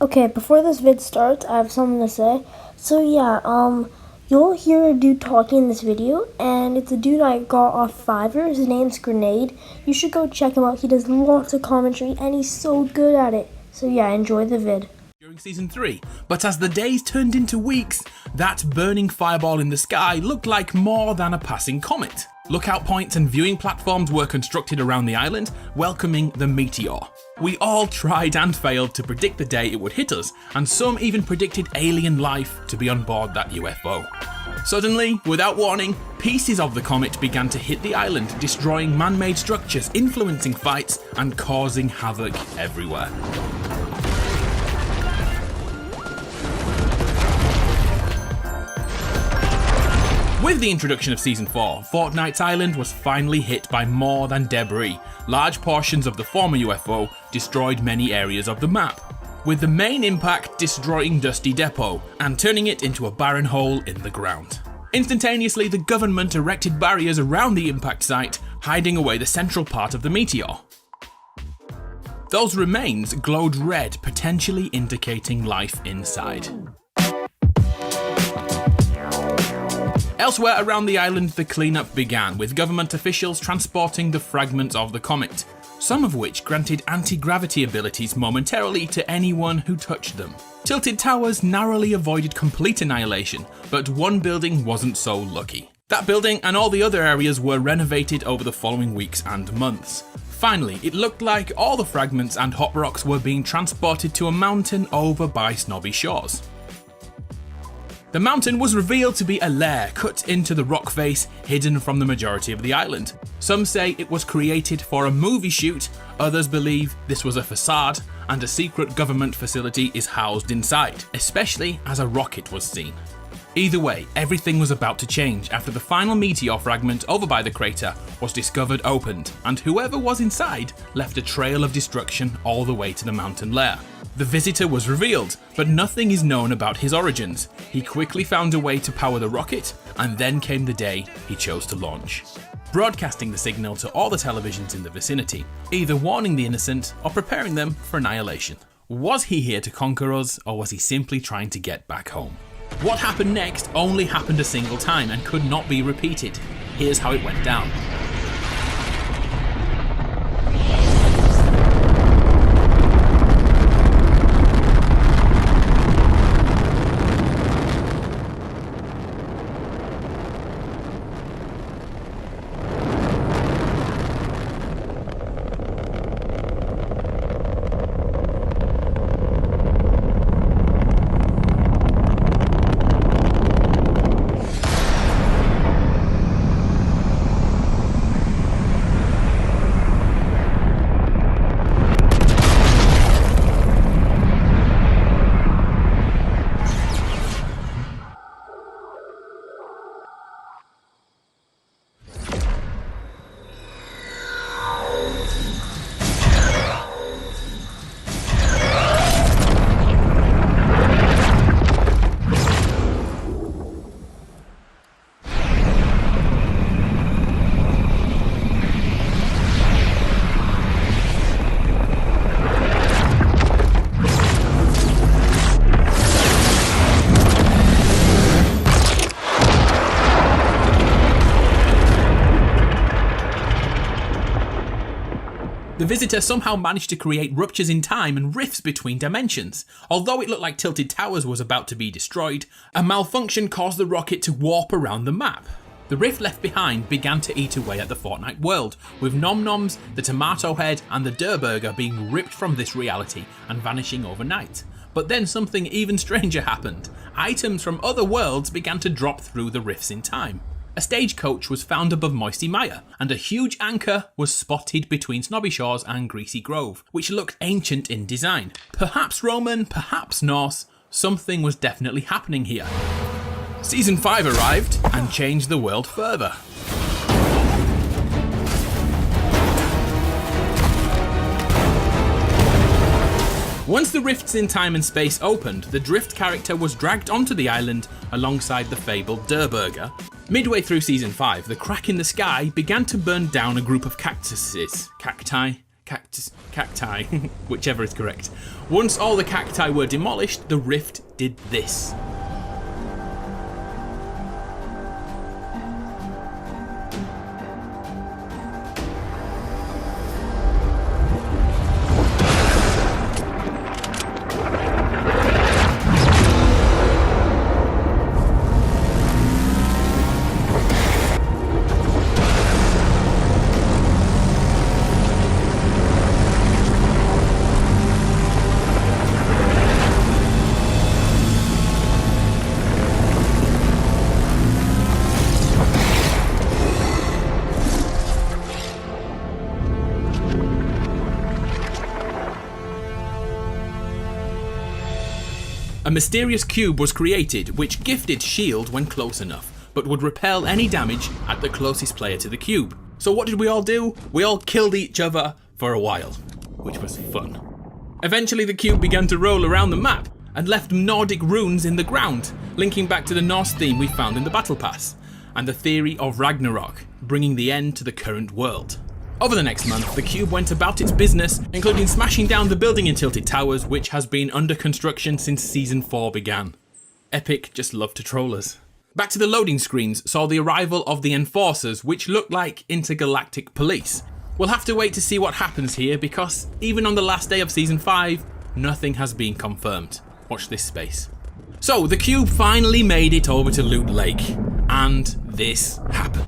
Okay, before this vid starts, I have something to say. So yeah, you'll hear a dude talking in this video, and it's a dude I got off Fiverr. His name's Grenade. You should go check him out. He does lots of commentary, and he's so good at it. So yeah, enjoy the vid. During Season 3, but as the days turned into weeks, that burning fireball in the sky looked like more than a passing comet. Lookout points and viewing platforms were constructed around the island, welcoming the meteor. We all tried and failed to predict the day it would hit us, and some even predicted alien life to be on board that UFO. Suddenly, without warning, pieces of the comet began to hit the island, destroying man-made structures, influencing fights, and causing havoc everywhere. With the introduction of Season 4, Fortnite's island was finally hit by more than debris. Large portions of the former UFO destroyed many areas of the map, with the main impact destroying Dusty Depot and turning it into a barren hole in the ground. Instantaneously, the government erected barriers around the impact site, hiding away the central part of the meteor. Those remains glowed red, potentially indicating life inside. Elsewhere around the island, the cleanup began, with government officials transporting the fragments of the comet, some of which granted anti-gravity abilities momentarily to anyone who touched them. Tilted towers narrowly avoided complete annihilation, but one building wasn't so lucky. That building and all the other areas were renovated over the following weeks and months. Finally, it looked like all the fragments and hot rocks were being transported to a mountain over by Snobby Shores. The mountain was revealed to be a lair cut into the rock face, hidden from the majority of the island. Some say it was created for a movie shoot, others believe this was a facade and a secret government facility is housed inside, especially as a rocket was seen. Either way, everything was about to change after the final meteor fragment over by the crater was discovered opened, and whoever was inside left a trail of destruction all the way to the mountain lair. The visitor was revealed, but nothing is known about his origins. He quickly found a way to power the rocket, and then came the day he chose to launch, broadcasting the signal to all the televisions in the vicinity, either warning the innocent or preparing them for annihilation. Was he here to conquer us, or was he simply trying to get back home? What happened next only happened a single time and could not be repeated. Here's how it went down. The visitor somehow managed to create ruptures in time and rifts between dimensions. Although it looked like Tilted Towers was about to be destroyed, a malfunction caused the rocket to warp around the map. The rift left behind began to eat away at the Fortnite world, with Nom Noms, the Tomato Head and the Durr Burger being ripped from this reality and vanishing overnight. But then something even stranger happened. Items from other worlds began to drop through the rifts in time. A stagecoach was found above Moisty Mire, and a huge anchor was spotted between Snobby Shores and Greasy Grove, which looked ancient in design. Perhaps Roman, perhaps Norse, something was definitely happening here. Season 5 arrived and changed the world further. Once the rifts in time and space opened, the Drift character was dragged onto the island alongside the fabled Durr Burger. Midway through Season 5, the crack in the sky began to burn down a group of cacti, cacti, whichever is correct. Once all the cacti were demolished, the rift did this. A mysterious cube was created which gifted shield when close enough, but would repel any damage at the closest player to the cube. So what did we all do? We all killed each other for a while, which was fun. Eventually the cube began to roll around the map and left Nordic runes in the ground, linking back to the Norse theme we found in the Battle Pass, and the theory of Ragnarok, bringing the end to the current world. Over the next month, the cube went about its business, including smashing down the building in Tilted Towers, which has been under construction since Season 4 began. Epic just loved to troll us. Back to the loading screens saw the arrival of the Enforcers, which looked like intergalactic police. We'll have to wait to see what happens here, because even on the last day of Season 5, nothing has been confirmed. Watch this space. So, the cube finally made it over to Loot Lake, and this happened.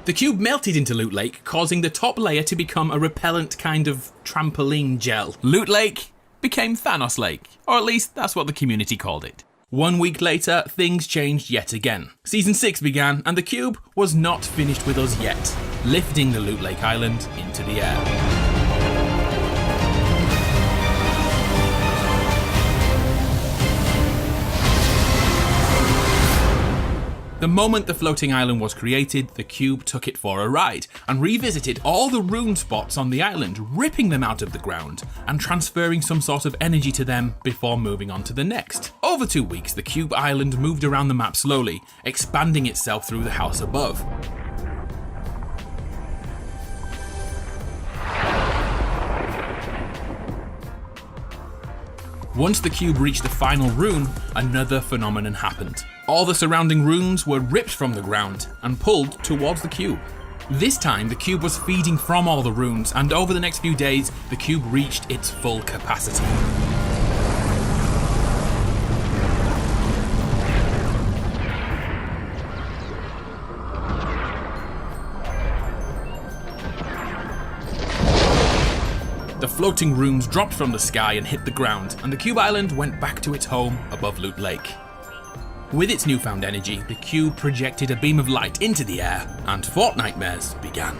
The cube melted into Loot Lake, causing the top layer to become a repellent kind of trampoline gel. Loot Lake became Thanos Lake, or at least that's what the community called it. 1 week later, things changed yet again. Season 6 began, and the cube was not finished with us yet, lifting the Loot Lake Island into the air. The moment the floating island was created, the cube took it for a ride and revisited all the rune spots on the island, ripping them out of the ground and transferring some sort of energy to them before moving on to the next. Over 2 weeks, the cube island moved around the map slowly, expanding itself through the house above. Once the cube reached the final rune, another phenomenon happened. All the surrounding runes were ripped from the ground and pulled towards the cube. This time, the cube was feeding from all the runes, and over the next few days, the cube reached its full capacity. The floating runes dropped from the sky and hit the ground, and the cube island went back to its home above Loot Lake. With its newfound energy, the cube projected a beam of light into the air, and Fortnite began.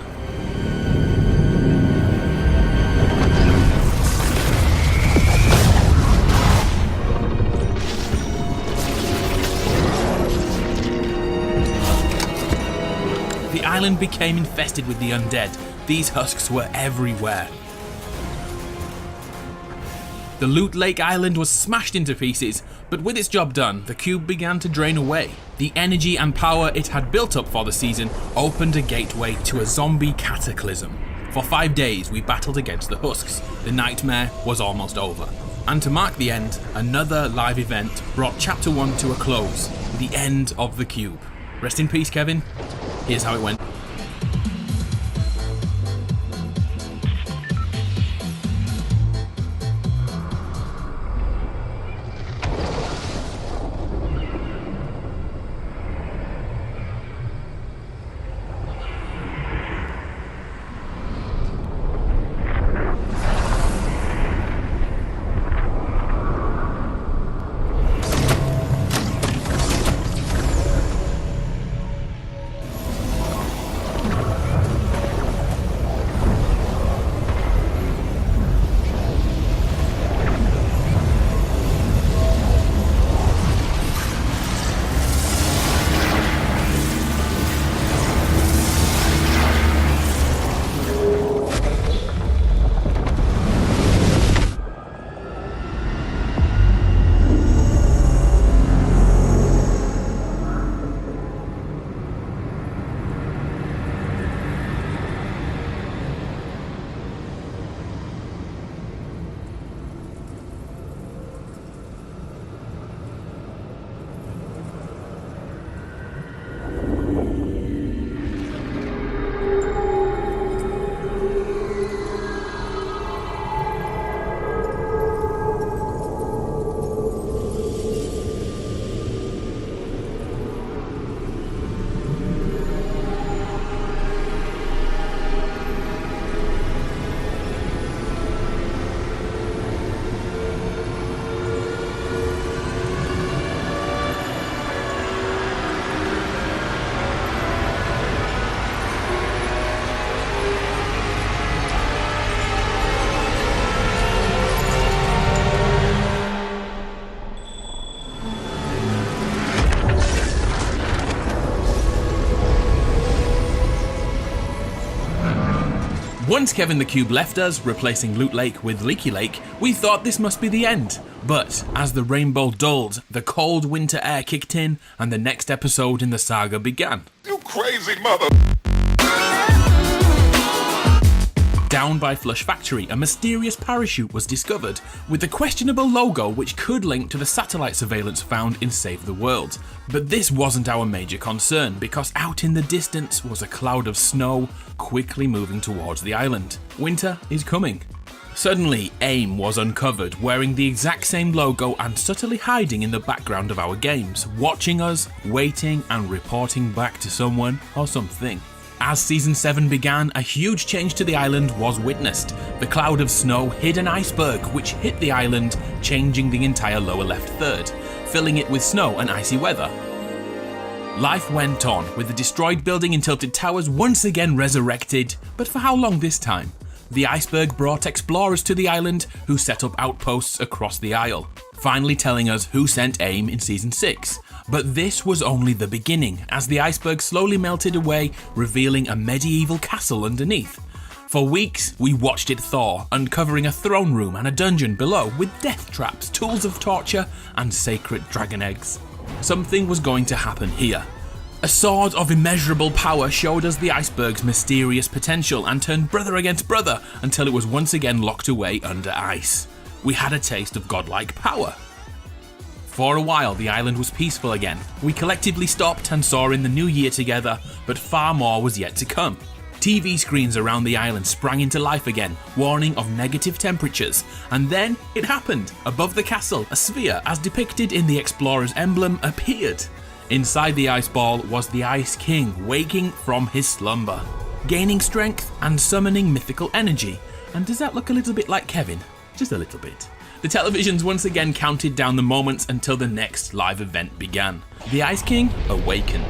The island became infested with the undead. These husks were everywhere. The Loot Lake Island was smashed into pieces, But with its job done, the cube began to drain away. The energy and power it had built up for the season opened a gateway to a zombie cataclysm. For 5 days, we battled against the Husks. The nightmare was almost over. And to mark the end, another live event brought Chapter 1 to a close, the end of the cube. Rest in peace, Kevin. Here's how it went. Once Kevin the Cube left us, replacing Loot Lake with Leaky Lake, we thought this must be the end. But as the rainbow dulled, the cold winter air kicked in, and the next episode in the saga began. You crazy mother... Down by Flush Factory, a mysterious parachute was discovered, with a questionable logo which could link to the satellite surveillance found in Save the World. But this wasn't our major concern, because out in the distance was a cloud of snow, quickly moving towards the island. Winter is coming. Suddenly, AIM was uncovered, wearing the exact same logo and subtly hiding in the background of our games, watching us, waiting and reporting back to someone or something. As Season 7 began, a huge change to the island was witnessed. The cloud of snow hid an iceberg which hit the island, changing the entire lower left third, filling it with snow and icy weather. Life went on, with the destroyed building in Tilted Towers once again resurrected, but for how long this time? The iceberg brought explorers to the island who set up outposts across the isle, finally telling us who sent AIM in Season 6. But this was only the beginning, as the iceberg slowly melted away, revealing a medieval castle underneath. For weeks, we watched it thaw, uncovering a throne room and a dungeon below with death traps, tools of torture, and sacred dragon eggs. Something was going to happen here. A sword of immeasurable power showed us the iceberg's mysterious potential and turned brother against brother until it was once again locked away under ice. We had a taste of godlike power. For a while, the island was peaceful again. We collectively stopped and saw in the new year together, but far more was yet to come. TV screens around the island sprang into life again, warning of negative temperatures. And then it happened. Above the castle, a sphere, as depicted in the explorer's emblem, appeared. Inside the ice ball was the Ice King, waking from his slumber, gaining strength and summoning mythical energy. And does that look a little bit like Kevin? Just a little bit. The televisions once again counted down the moments until the next live event began. The Ice King awakened.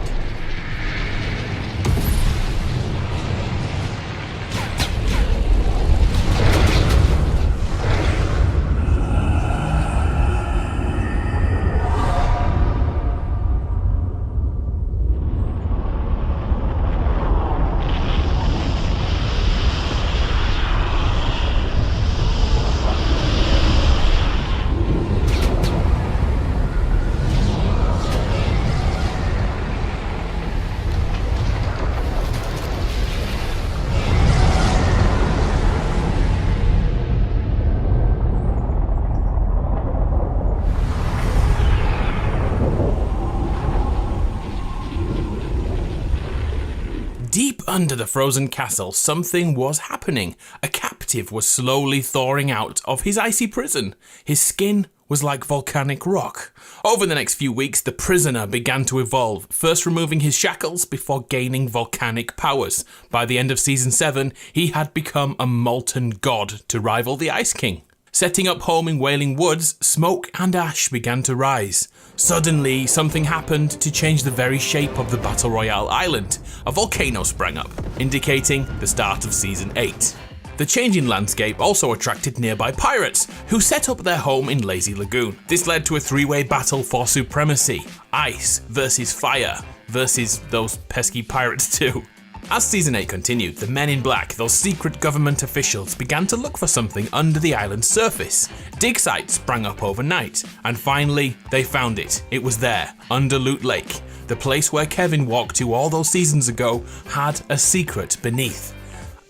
Deep under the frozen castle, something was happening. A captive was slowly thawing out of his icy prison. His skin was like volcanic rock. Over the next few weeks, the prisoner began to evolve, first removing his shackles before gaining volcanic powers. By the end of Season 7, he had become a molten god to rival the Ice King. Setting up home in Wailing Woods, smoke and ash began to rise. Suddenly, something happened to change the very shape of the Battle Royale island. A volcano sprang up, indicating the start of Season 8. The changing landscape also attracted nearby pirates, who set up their home in Lazy Lagoon. This led to a three-way battle for supremacy: ice versus fire versus those pesky pirates too. As Season 8 continued, the Men in Black, those secret government officials, began to look for something under the island's surface. Dig sites sprang up overnight, and finally, they found it. It was there, under Loot Lake. The place where Kevin walked to all those seasons ago had a secret beneath.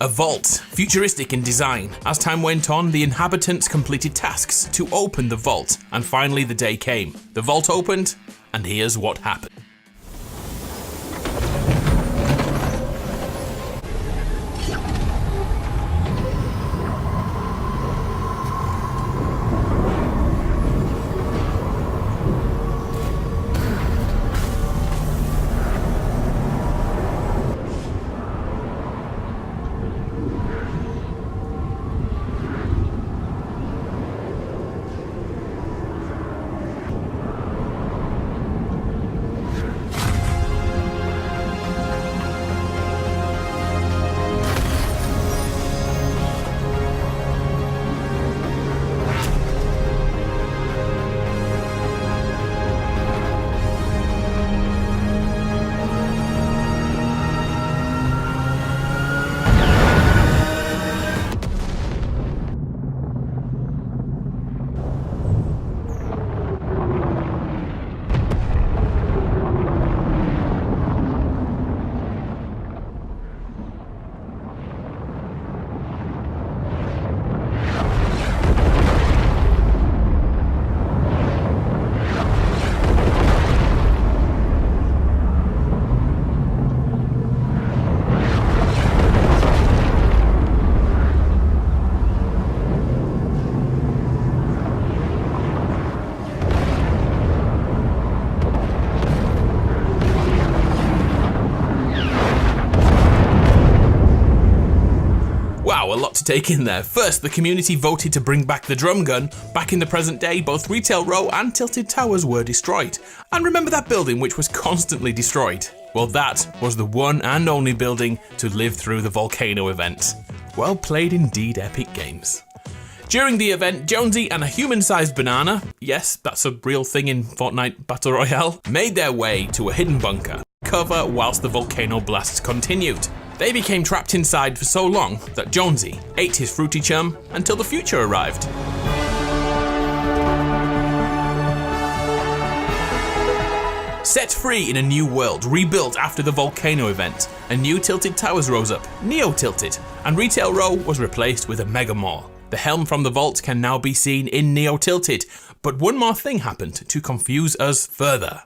A vault, futuristic in design. As time went on, the inhabitants completed tasks to open the vault, and finally the day came. The vault opened, and here's what happened. Wow, a lot to take in there. First, the community voted to bring back the drum gun. Back in the present day, both Retail Row and Tilted Towers were destroyed. And remember that building which was constantly destroyed? Well, that was the one and only building to live through the volcano event. Well played indeed, Epic Games. During the event, Jonesy and a human-sized banana, yes, that's a real thing in Fortnite Battle Royale, made their way to a hidden bunker, cover whilst the volcano blasts continued. They became trapped inside for so long that Jonesy ate his fruity chum until the future arrived. Set free in a new world, rebuilt after the volcano event, a new Tilted Towers rose up, Neo Tilted, and Retail Row was replaced with a mega mall. The helm from the vault can now be seen in Neo Tilted, but one more thing happened to confuse us further.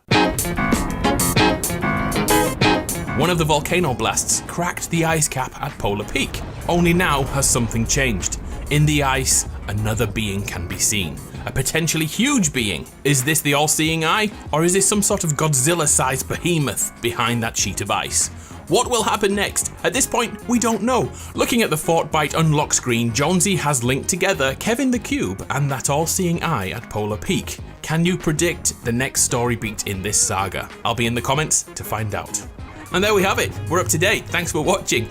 One of the volcano blasts cracked the ice cap at Polar Peak. Only now has something changed. In the ice, another being can be seen. A potentially huge being. Is this the all-seeing eye? Or is this some sort of Godzilla-sized behemoth behind that sheet of ice? What will happen next? At this point, we don't know. Looking at the Fortnite unlock screen, Jonesy has linked together Kevin the Cube and that all-seeing eye at Polar Peak. Can you predict the next story beat in this saga? I'll be in the comments to find out. And there we have it. We're up to date. Thanks for watching.